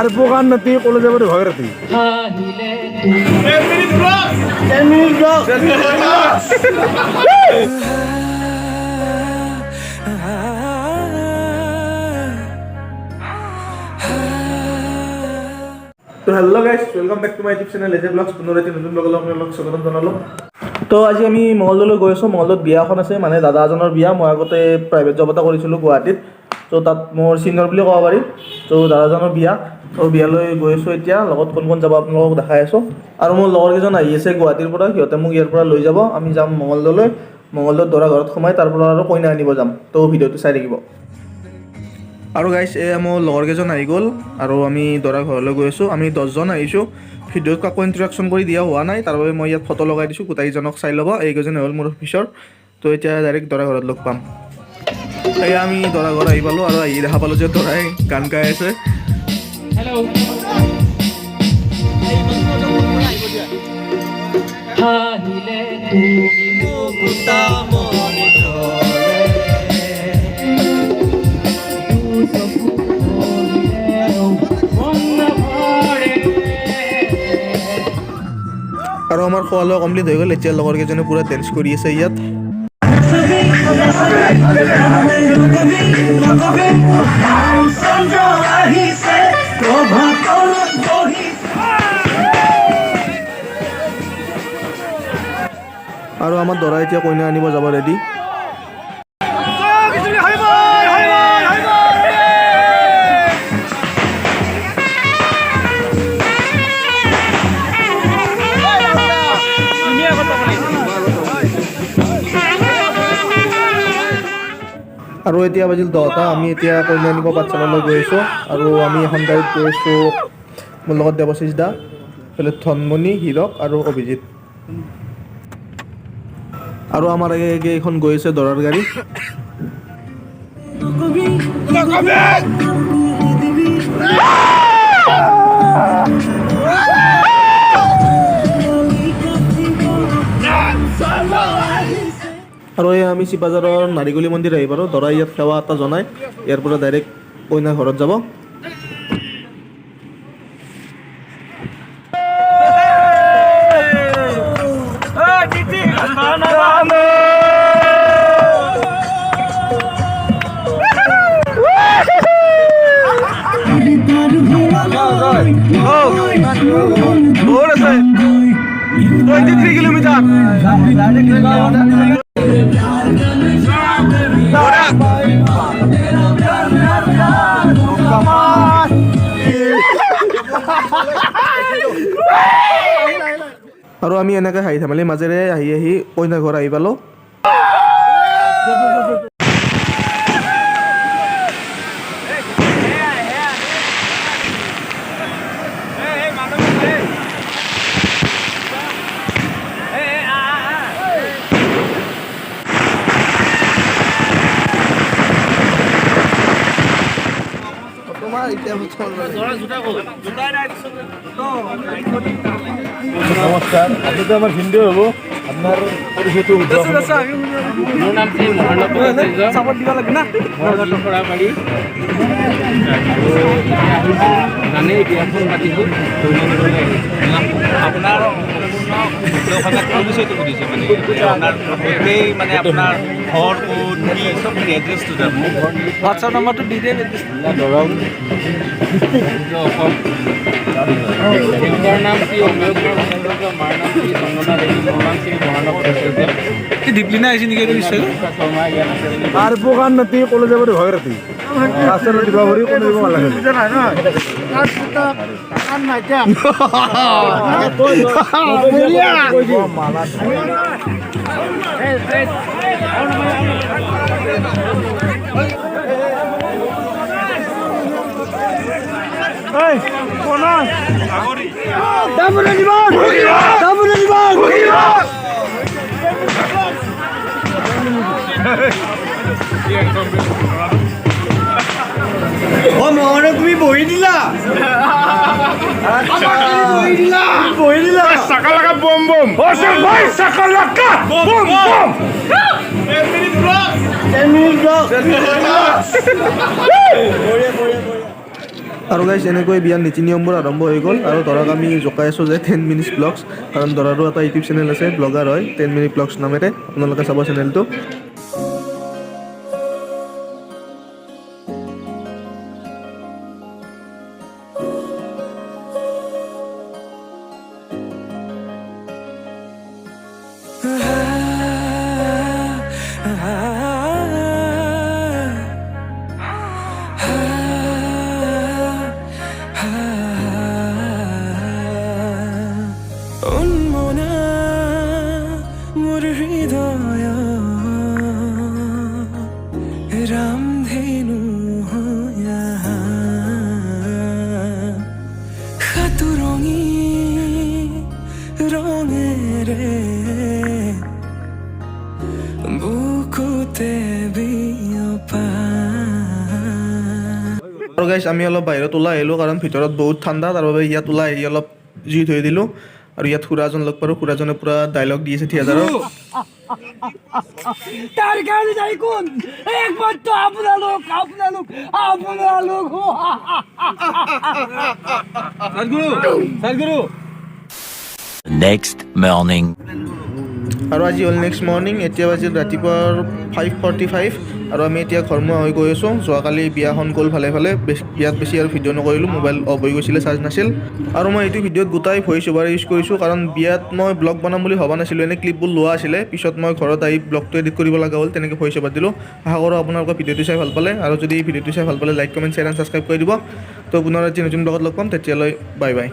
আর পোকার নাতি কলেজে পড়ে ভয় রাতি তো hello guys, welcome back to my YouTube channel AJ vlogs. পুনৰ এটি নতুন ব্লগলৈ আপোনালোকক স্বাগতম জনালোঁ। তো আজি আমি মঙলদৈলৈ গৈ আছোঁ। মঙলদৈত বিয়া এখন আছে, মানে দাদা এজনৰ বিয়া। মই আগতে প্ৰাইভেট জব এটা কৰিছিলোঁ গুৱাহাটীত, তো তাত মোৰ চিনিয়ৰ বুলি ক'ব পাৰি। তো দাদাজনৰ বিয়া, তো বিয়ালৈ গৈ আছোঁ এতিয়া। লগত কোন কোন যাব আপোনালোকক দেখাই আছোঁ। আৰু মোৰ লগৰ কেইজন আহি আছে গুৱাহাটীৰ পৰা, সিহঁতে মোক ইয়াৰ পৰা লৈ যাব। আমি যাম মঙলদৈলৈ। মঙলদৈত দৰা ঘৰত সোমাই তাৰ পৰা আৰু কইনা আনিব যাম। তো ভিডিঅ'টো চাই থাকিব। আৰু গাইছ, এয়া মোৰ লগৰ কেইজন আহি গ'ল আৰু আমি দৰা ঘৰলৈ গৈ আছোঁ। আমি 10জন আহিছোঁ। ভিডিঅ'ত কাকো ইণ্ট্ৰডাকশ্যন কৰি দিয়া হোৱা নাই, তাৰ বাবে মই ইয়াত ফটো লগাই দিছোঁ। গোটেইকেইজনক চাই ল'ব। এইকেইজনে হ'ল মোৰ অফিচৰ। তো এতিয়া ডাইৰেক্ট দৰা ঘৰত লগ পাম। এয়া আমি দৰা ঘৰ আহি পালোঁ আৰু আহি দেখা পালোঁ যে দৰাই গান গাই আছে। আৰু আমাৰ খোৱা লোৱা কমপ্লিট হৈ গ'ল। এতিয়া লগৰ কেইজনে পূৰা ডেন্স কৰি আছে ইয়াত। আৰু আমাৰ দৰা এতিয়া কইনা আনিব যাব ৰেডি। আৰু এতিয়া বাজিল 10টা। আমি এতিয়া কইনা আনিব পাঠশালালৈ গৈ আছোঁ। আৰু আমি এখন গাড়ীত গৈ আছোঁ। মোৰ লগত দেৱশিষ দা, এইফালে ধনমণি, হীৰক আৰু অভিজিত। আৰু আমাৰ আগে এইখন গৈ আছে দৰাৰ গাড়ী। আৰু এই আমি চিপাঝাৰৰ নাৰিকলি মন্দিৰ আহি পাৰোঁ। দৰাই ইয়াত সেৱা এটা জনাই ইয়াৰ পৰা ডাইৰেক্ট কইনা ঘৰত যাব। দূৰ আছে 23 কিলোমিটাৰ। আৰু আমি এনেকৈ হাঁহি ধেমালিৰ মাজেৰে আহি আহি কইনা ঘৰ আহি পালোঁ। নমস্কাৰ, আপুনি আমাৰ ভিডিঅ' হ'ব। আপোনাৰ পৰিচয়টো মোৰ নাম চাপৰ্ট দিব লাগে না পাৰি। জানেই বিয়াখন পাতিছোঁ। আপোনাৰ পৰিচয়টো সুধিছে, মানে আপোনাৰ গোটেই মানে আপোনাৰ ঘৰ ক'ত, কি চব এড্ৰেছটো যাব। হোৱাটছআপ নম্বৰটো দি দিয়ে। দৰং অসম। দেউতাৰ নাম কি অময়ক, মাৰ নাম কি চন্দনা দেৱী, মোৰ নাম কি মহানৱ দীপলিনা আহিছে নেকি নিশ্চয়। আর পোকার নাতি কলেজে পড়ে ভয় রাতি রাস্তার দিবা ভরি কোনো দিব লাগে ও মহনে তুমি বহি দিলা, বহি দিলা সাকালাকা বম বম ভাই সাকালাকা বম বম আৰু গাইজ এনেকৈ বিয়াৰ নীতি নিয়মবোৰ আৰম্ভ হৈ গ'ল আৰু ধৰক আমি জোকাই আছোঁ যে 10 মিনিটছ ব্লগছ কাৰণ দৰাৰো এটা ইউটিউব চেনেল আছে ব্লগাৰ হয় 10 মিনিট ব্লগছ নামেৰে আপোনালোকে চাব চেনেলটো रामधेनु हो यहाँ खातुरंगी रंगेरे बुकुते बियपा আৰু গাইজ আমি অলপ বাহিৰত ওলাই আহিলোঁ কাৰণ ভিতৰত বহুত ঠাণ্ডা তাৰ বাবে ইয়াত ওলাই আহি অলপ জুই থৈ দিলোঁ আৰু ইয়াত খুৰাজন লগ পালোঁ খুৰাজনে পুৰা ডাইলগ দি আছে থিয়েটাৰৰ তাৰ কাছে যাই কোন একমাত্ৰ আপনাৰ লোক সদগুৰু Next morning. আৰু আজি হ'ল নেক্সট মৰ্ণিং এতিয়া বাজিল ৰাতিপুৱাৰ 5:45 আৰু আমি এতিয়া ঘৰমুৱা হৈ গৈ আছোঁ যোৱাকালি বিয়াখন গ'ল ভালে ভালে ইয়াত বেছি আৰু ভিডিঅ' নকৰিলোঁ মোবাইল অফ হৈ গৈছিলে চাৰ্জ নাছিল আৰু মই এইটো ভিডিঅ'ত গোটাই ভইচ অভাৰ ইউজ কৰিছোঁ কাৰণ বিয়াত মই ব্লগ বনাম বুলি ভবা নাছিলোঁ এনেই ক্লিপবোৰ লোৱা আছিলে পিছত মই ঘৰত আহি ব্লগটো এডিট কৰিব লগা হ'ল তেনেকৈ ভইচ অভাৰ দিলোঁ আশা কৰোঁ আপোনালোকে ভিডিঅ'টো চাই ভাল পালে আৰু যদি ভিডিঅ'টো চাই ভাল পালে like comment share and subscribe কৰি দিব তো পুনৰ আজি নতুন ব্লগত লগ পাম তেতিয়ালৈ বাই বাই